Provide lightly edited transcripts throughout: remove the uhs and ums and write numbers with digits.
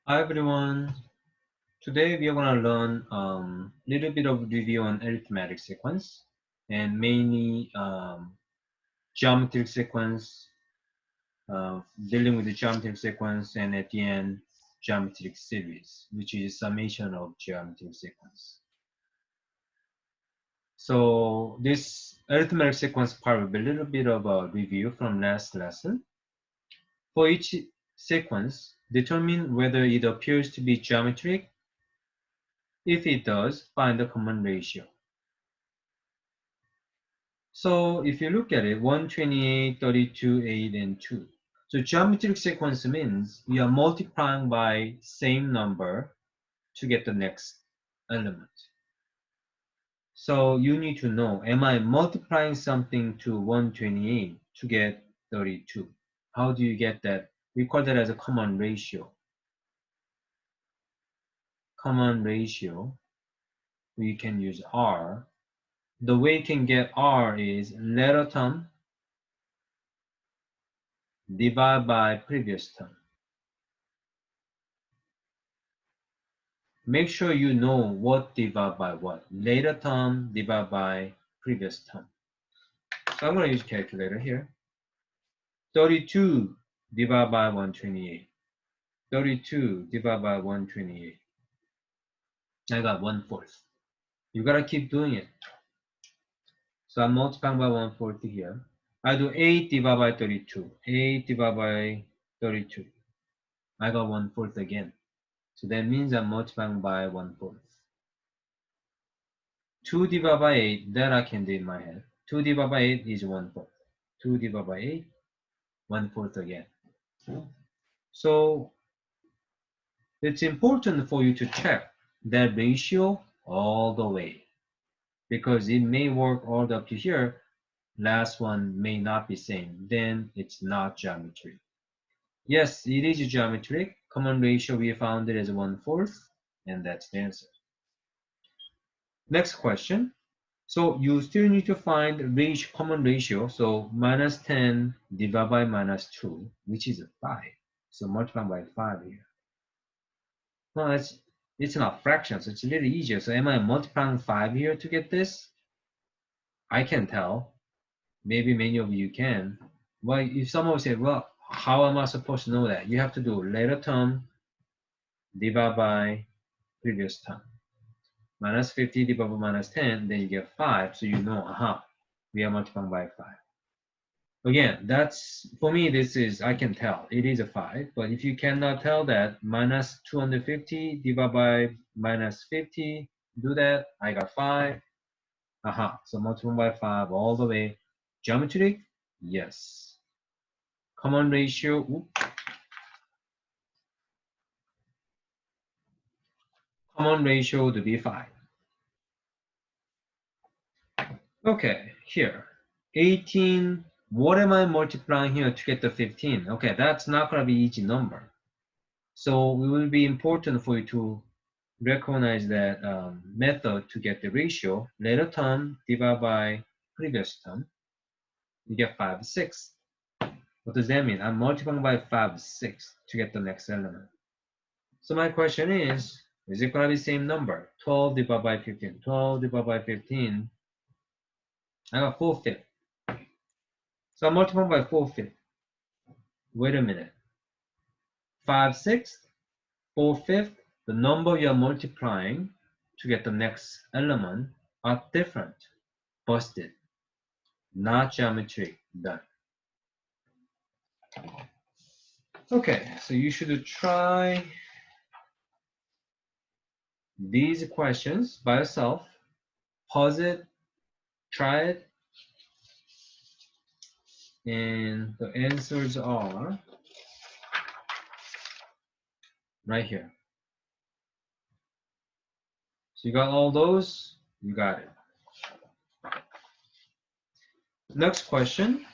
Hi everyone. Today we are going to learn little bit of review on arithmetic sequence and mainly geometric sequence, dealing with the geometric sequence, and at the end geometric series, which is summation of geometric sequence. So this arithmetic sequence part will be a little bit of a review from last lesson. For each sequence, determine whether it appears to be geometric. If it does, find the common ratio. So if you look at it, 128, 32, 8, and 2. So geometric sequence means we are multiplying by same number to get the next element. So you need to know, am I multiplying something to 128 to get 32? How do you get that? We call that as a common ratio. Common ratio, we can use R. The way you can get R is later term divided by previous term. Make sure you know what divided by what. Later term divided by previous term. So I'm going to use calculator here. 32 divided by 128. 32 divided by 128. I got 1/4. You got to keep doing it. So I'm multiplying by 1/4 here. I do 8 divided by 32. 8 divided by 32. I got 1/4 again. So that means I'm multiplying by 1/4. 2 divided by 8, that I can do in my head. 2 divided by 8 is 1/4. 2 divided by 8, 1/4 again. So it's important for you to check that ratio all the way because it may work all the way up to here. Last one may not be same. Then it's not geometric. Yes, it is geometric. Common ratio we found it as 1/4, and that's the answer. Next question. So you still need to find common ratio. So minus 10 divided by minus 2, which is 5. So multiply by 5 here. No, it's not fractions. It's a little easier. So am I multiplying 5 here to get this? I can tell. Maybe many of you can. Well, if someone say, well, how am I supposed to know that? You have to do later term divided by previous term. Minus 50 divided by minus 10, then you get 5. So you know, we are multiplying by 5. Again, that's for me, this is, I can tell it is a 5, but if you cannot tell that, minus 250 divided by minus 50, do that, I got 5. So multiply by 5 all the way. Geometric? Yes. Common ratio, common ratio to be 5. Okay, here, 18, what am I multiplying here to get the 15? Okay, that's not gonna be easy number. So it will be important for you to recognize that method to get the ratio. Later term divided by previous term, you get 5, 6. What does that mean? I'm multiplying by 5, 6 to get the next element. So my question is it going to be same number? 12 divided by 15. 12 divided by 15, I got 4/5. So I'm multiplying by 4/5. Wait a minute. 5/6, 4/5, the number you're multiplying to get the next element are different. Busted. Not geometric. Done. Okay, so you should try these questions by yourself. Pause it, try it, and the answers are right here. So you got all those, you got it. Next question.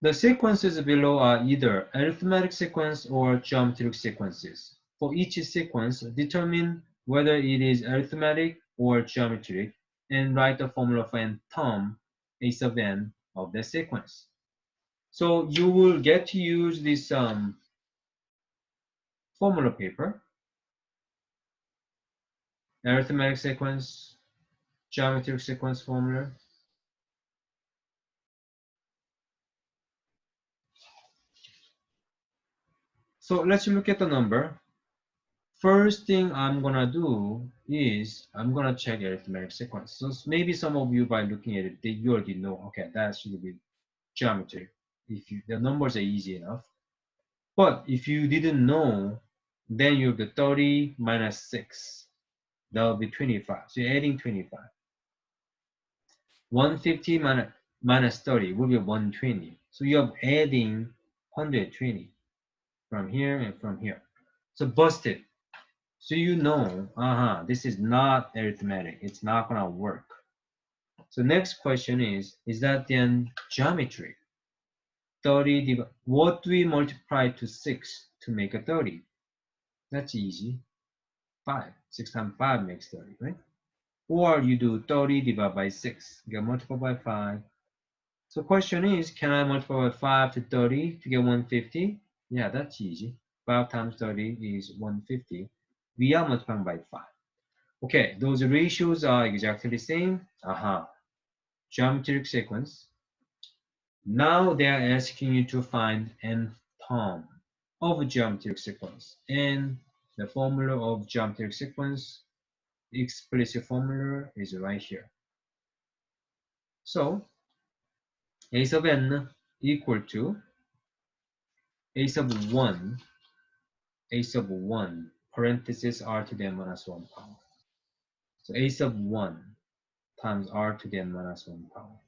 The sequences below are either arithmetic sequence or geometric sequences. For each sequence, determine whether it is arithmetic or geometric and write the formula for n term a sub n of the sequence. So you will get to use this formula paper, arithmetic sequence, geometric sequence formula. So let's look at the number. First thing I'm gonna do is I'm gonna check arithmetic sequence. So maybe some of you by looking at it, you already know, okay, that should be geometry. The numbers are easy enough. But if you didn't know, then you'll be 30 minus 6. That'll be 25. So you're adding 25. 150 minus 30 will be 120. So you're adding 120 from here and from here. So busted. So you know, this is not arithmetic. It's not gonna work. So next question is that then geometry? 30, what do we multiply to 6 to make a 30? That's easy. 5. 6 times 5 makes 30, right? Or you do 30 divided by 6. You get multiplied by 5. So question is, can I multiply by 5 to 30 to get 150? Yeah, that's easy. 5 times 30 is 150. We are multiplying by 5. Okay, those ratios are exactly the same. Geometric sequence. Now they are asking you to find nth term of a geometric sequence. And the formula of geometric sequence, explicit formula is right here. So a sub n equal to a sub 1, parenthesis r to the n minus 1 power. So a sub 1 times r to the n minus 1 power.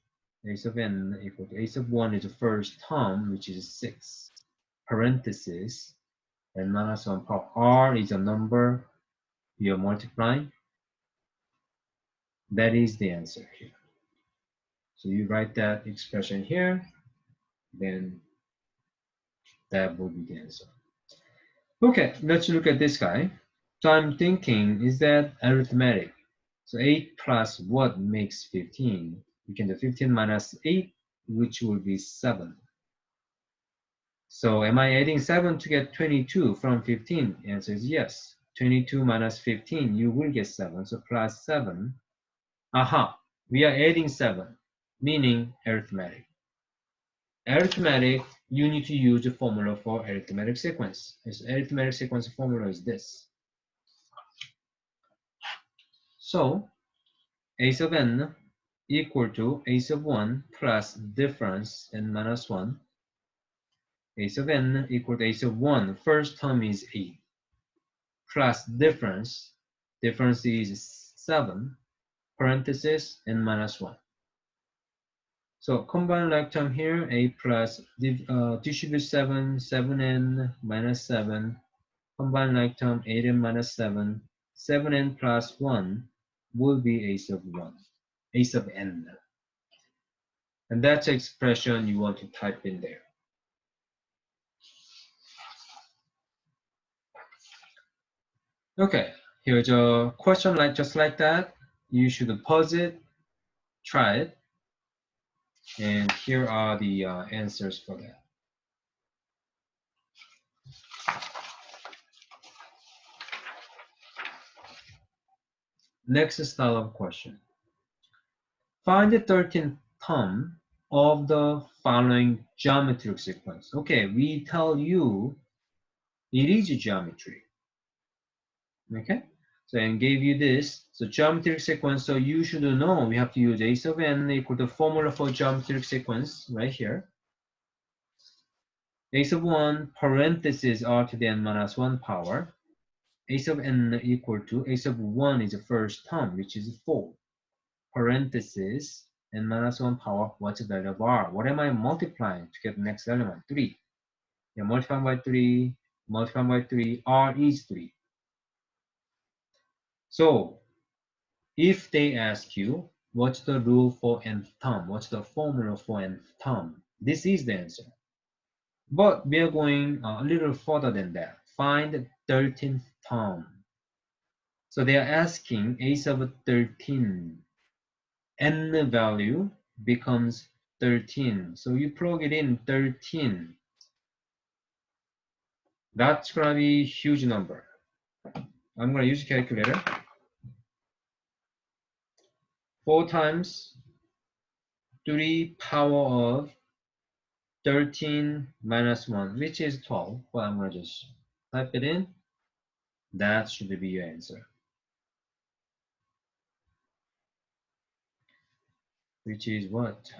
A sub n equal to a sub 1 is the first term, which is 6, parenthesis, n minus 1 power. R is a number you're multiplying. That is the answer here. So you write that expression here, then that will be the answer. Okay, let's look at this guy. So I'm thinking, is that arithmetic? So 8 plus what makes 15? You can do 15 minus 8, which will be 7. So am I adding 7 to get 22 from 15? The answer is yes. 22 minus 15, you will get 7. So plus 7. We are adding 7, meaning arithmetic. Arithmetic, you need to use the formula for arithmetic sequence. This arithmetic sequence formula is this. So a sub n equal to a sub 1 plus difference n minus 1. A sub n equal to a sub 1. First term is 8 plus difference. Difference is 7, parenthesis n minus 1. So combine like term here, a plus distribute 7, 7n minus 7. Combine like term 8n minus 7. 7n plus 1 will be a sub 1, a sub n. And that's the expression you want to type in there. Okay, here's a question just like that. You should pause it, try it, and here are the answers for that. Next style of question. Find the 13th term of the following geometric sequence. Okay, we tell you it is a geometry. Okay, so and gave you this. So geometric sequence, so you should know we have to use a sub n equal to formula for geometric sequence right here. A sub 1 parenthesis r to the n minus 1 power. A sub n equal to a sub 1 is the first term, which is 4. Parenthesis n minus 1 power. What's the value of r? What am I multiplying to get the next element? 3. Yeah, multiplying by 3, multiplying by 3, r is 3. So if they ask you, what's the rule for nth term? What's the formula for nth term? This is the answer. But we are going a little further than that. Find the 13th term. So they are asking a sub 13. N value becomes 13. So you plug it in 13. That's gonna be a huge number. I'm gonna use a calculator. 4 times 3 power of 13 minus 1, which is 12. Well, I'm gonna just type it in. That should be your answer. Which is what?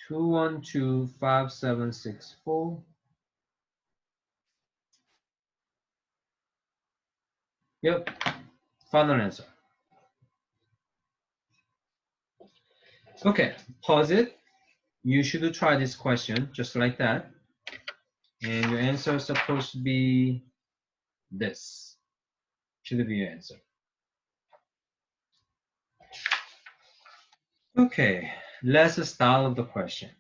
2125764. Yep, final answer. Okay, pause it. You should try this question just like that. And your answer is supposed to be this. Should be your answer. Okay, let's start the question.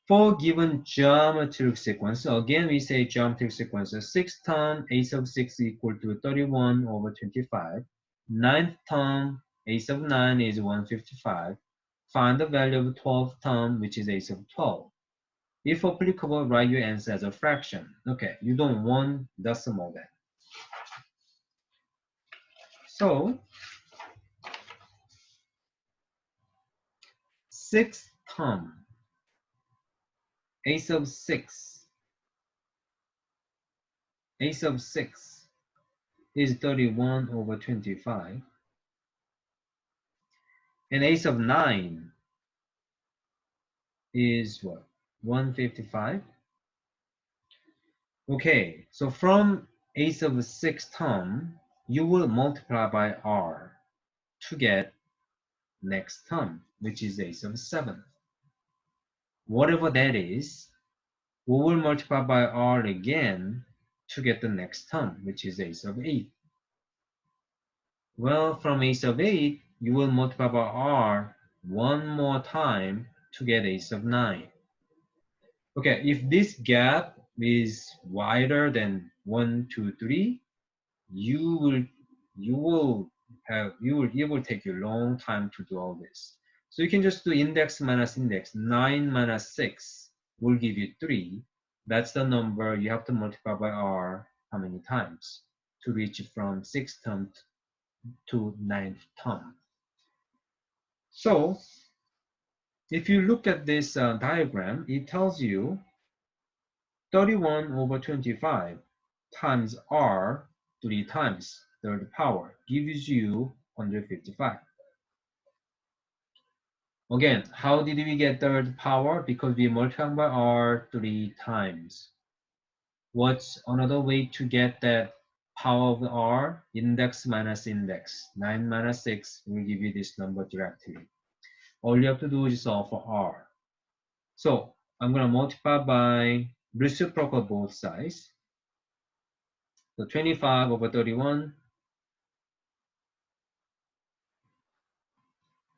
For given geometric sequence, again we say geometric sequence, 6th term a sub 6 equal to 31 over 25. 9th term a sub 9 is 155. Find the value of 12th term, which is a sub 12. If applicable, write your answer as a fraction. Okay, you don't want decimal then. So 6th term a sub 6 is 31 over 25, and a sub 9 is what? 155. Okay, so from a sub 6 term, you will multiply by r to get next term, which is a sub 7. Whatever that is, we will multiply by r again to get the next term, which is a sub 8. Well, from a sub 8, you will multiply by r one more time to get a sub 9. Okay, if this gap is wider than 1, 2, 3, it will take you a long time to do all this. So you can just do index minus index. 9 minus 6 will give you 3. That's the number you have to multiply by r how many times to reach from 6th term to 9th term. So if you look at this diagram, it tells you 31 over 25 times r 3 times third power gives you 155. Again, how did we get third power? Because we multiplied by r 3 times. What's another way to get that power of the r? Index minus index. 9 minus 6 will give you this number directly. All you have to do is solve for r. So I'm going to multiply by reciprocal both sides. So 25 over 31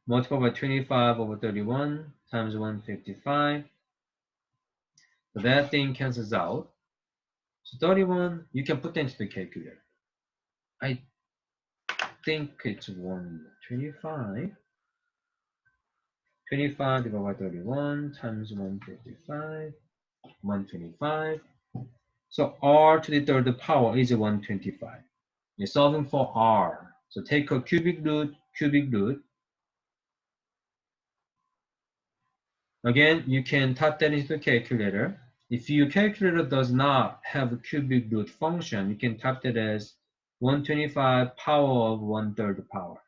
multiply by 25 over 31 times 155. So that thing cancels out. So 31, you can put that into the calculator. I think it's 125. 25 divided by 31 times 155, 125. So r to the third power is 125. You're solving for r. So take a cubic root. Again, you can type that into the calculator. If your calculator does not have a cubic root function, you can type that as 125 power of 1/3 power.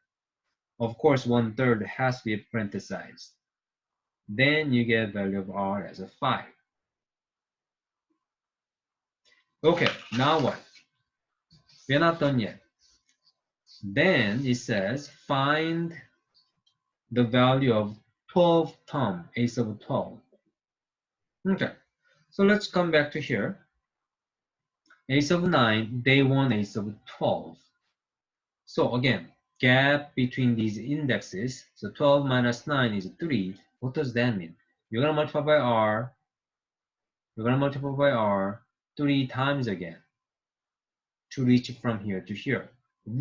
Of course, 1/3 has to be parenthesized. Then you get value of r as a 5. Okay, now what? We're not done yet. Then it says find the value of 12th term, a sub 12. Okay, so let's come back to here. A sub 9, day 1, a sub 12. So again, gap between these indexes, so 12 minus 9 is 3. What does that mean? You're going to multiply by r. You're going to multiply by r 3 times again to reach from here to here.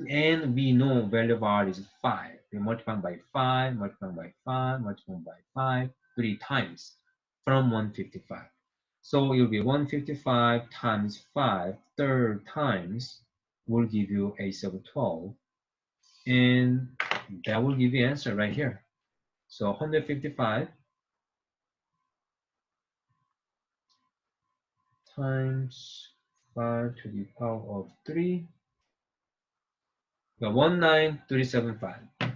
And we know value of r is 5. We multiply by 5, multiply by 5, multiply by 5, 3 times. from 155. So it will be 155 times 5 third times will give you a sub 12. And that will give you answer right here. So 155 times 5 to the power of 3. Got 19375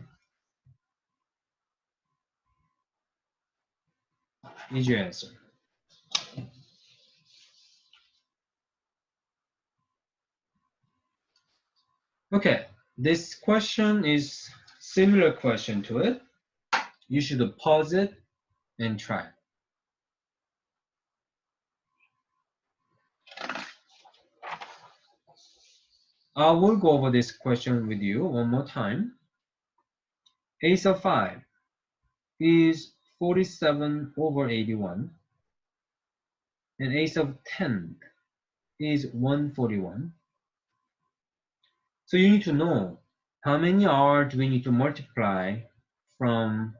is your answer. Okay, this question is similar question to it. You should pause it and try. I will go over this question with you one more time. A sub 5 is 47 over 81, and a sub 10 is 141. So you need to know how many r do we need to multiply from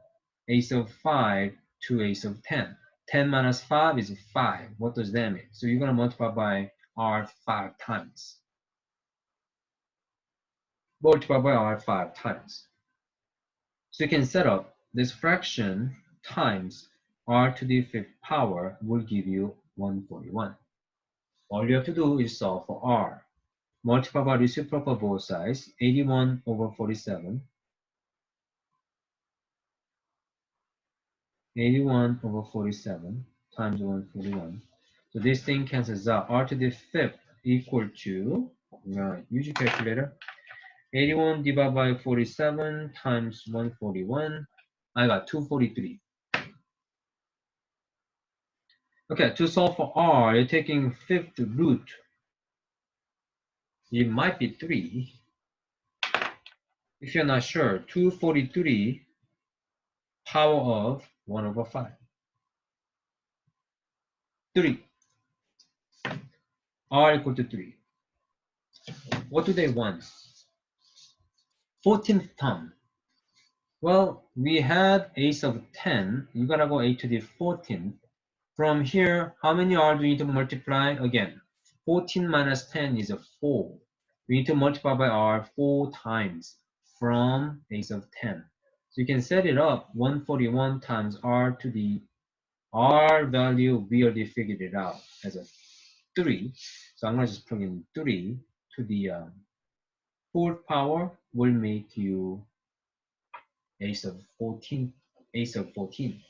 a sub 5 to a sub 10. 10 minus 5 is 5. What does that mean? So you're going to multiply by r 5 times. Multiply by r 5 times. So you can set up this fraction times r to the 5th power will give you 141. All you have to do is solve for r. Multiply by reciprocal both sides, 81 over 47. 81 over 47 times 141. So this thing cancels out. R to the 5th equal to, use your calculator. 81 divided by 47 times 141. I got 243. Okay, to solve for r, you're taking 5th root. It might be 3. If you're not sure, 243 power of 1 over 5. 3. R equal to 3. What do they want? 14th term. Well, we had a sub 10. You gotta go a to the 14th. From here, how many r do we need to multiply? Again, 14 minus 10 is a 4. We need to multiply by r 4 times from a sub 10. So you can set it up 141 times r to the r value. We already figured it out as a 3. So I'm gonna just plug in 3 to the 4th power will make you a sub 14. A sub 14.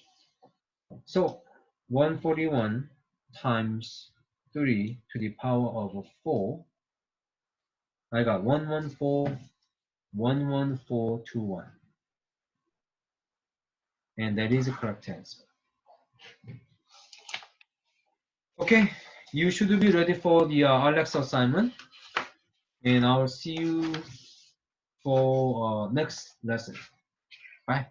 So 141 times 3 to the power of 4. I got 114, 11421. And that is the correct answer. Okay, you should be ready for the Alexa assignment. And I'll see you for next lesson. Bye.